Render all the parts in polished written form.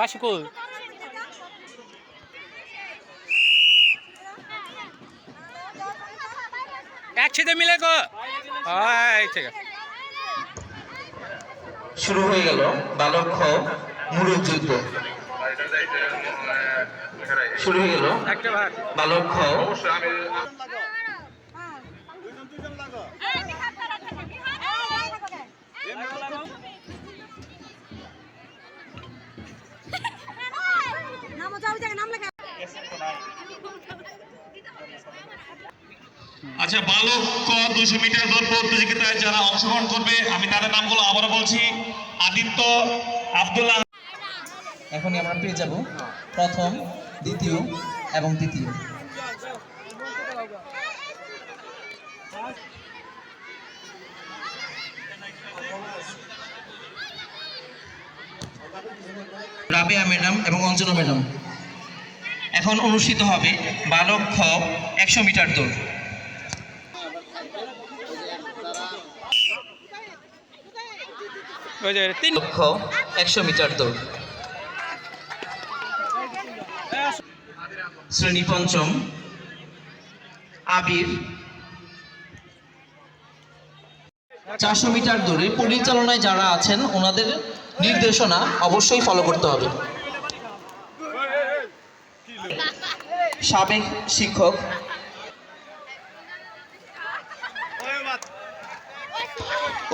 বাসি কই একসাথে মিলে গো ঠিক আছে শুরু হয়ে গেল বালক খ মুরুদ যুদ্ধ। শুরু হয়ে গেল বালক খ। আচ্ছা, বালক ক 200 মিটার দৌড় প্রতিযোগিতায় যারা অংশগ্রহণ করবে আমি তাদের নামগুলো আবারও বলছি। আদিত্য, আব্দুল্লাহ। এখনই আমরা পেয়ে যাব প্রথম, দ্বিতীয় এবং তৃতীয়। রাবেয়া ম্যাডাম এবং অঞ্জনা ম্যাডাম। এখন অনুষ্ঠিত হবে বালক খ 100 মিটার দৌড়। খ 100 মিটার দৌড়। শ্রেণী পঞ্চম আবির। 400 মিটার দৌড়ে পরিচালনায় যারা আছেন ওনাদের নির্দেশনা অবশ্যই ফলো করতে হবে। সাবেক শিক্ষক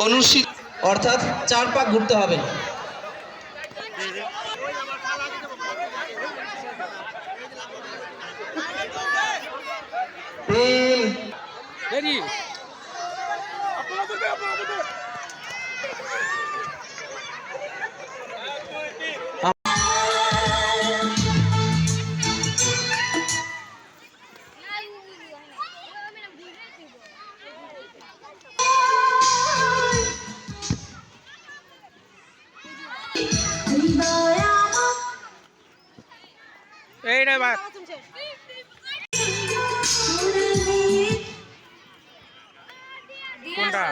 অনুষ্ঠিত, অর্থাৎ 4 পাক ঘুরতে হবে। এই রে ভাই কোনটা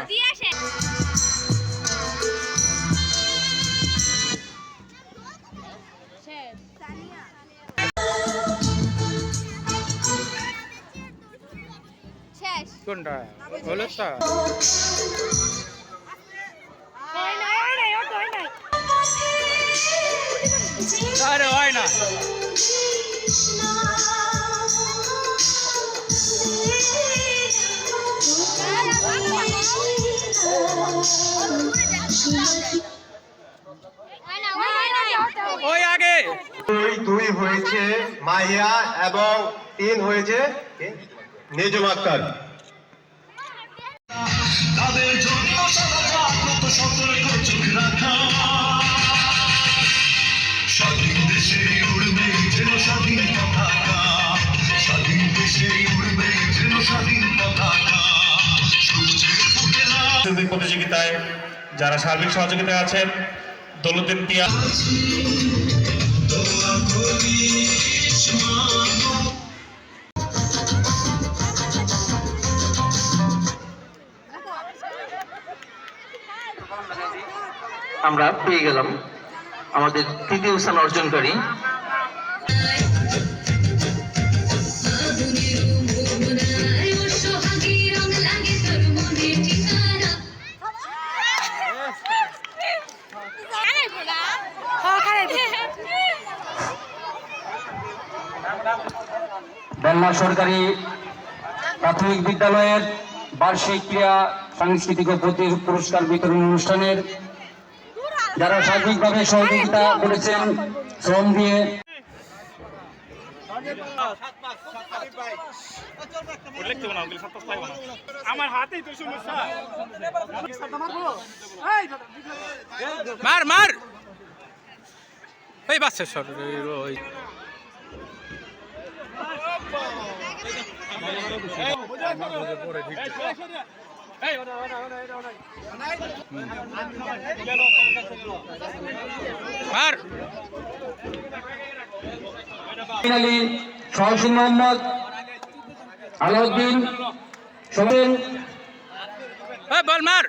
কোনটা হলো তো আরে হয় না ওই আগে 2 হয়েছে মাহিয়া এবং 3 হয়েছে নিজম আক্তার। তাদের জন্য সদা জাগ্রত সতর্ক চোখ রাখা। স্বাধীন দেশে উড়বে যেন স্বাধীন পতাকা, স্বাধীন দেশে উড়বে যেন স্বাধীন পতাকা। প্রতিযোগিতায় যারা সার্বিক সহযোগিতায় আছেন দৌলুদ্দিন তিয়া। আমরা পেয়ে গেলাম আমাদের তৃতীয় স্থান অর্জনকারী বেলনা সরকারি প্রাথমিক বিদ্যালয়ের বার্ষিক ক্রীড়া সাংস্কৃতিক ও পুরস্কার বিতরণ অনুষ্ঠানের যারা সার্বিকভাবে সহযোগিতা করেছেন শ্রম দিয়ে। আমার হাতেই তো সমস্যা মার মার ওই বাচ্চা সর ওই মার ফাইনালি সহসিন মোহাম্মদ আলাউদ্দিন সোহেল, বল মার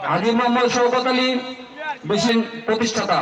হাজি মোহাম্মদ শওকত আলী বেশিন প্রতিষ্ঠাতা।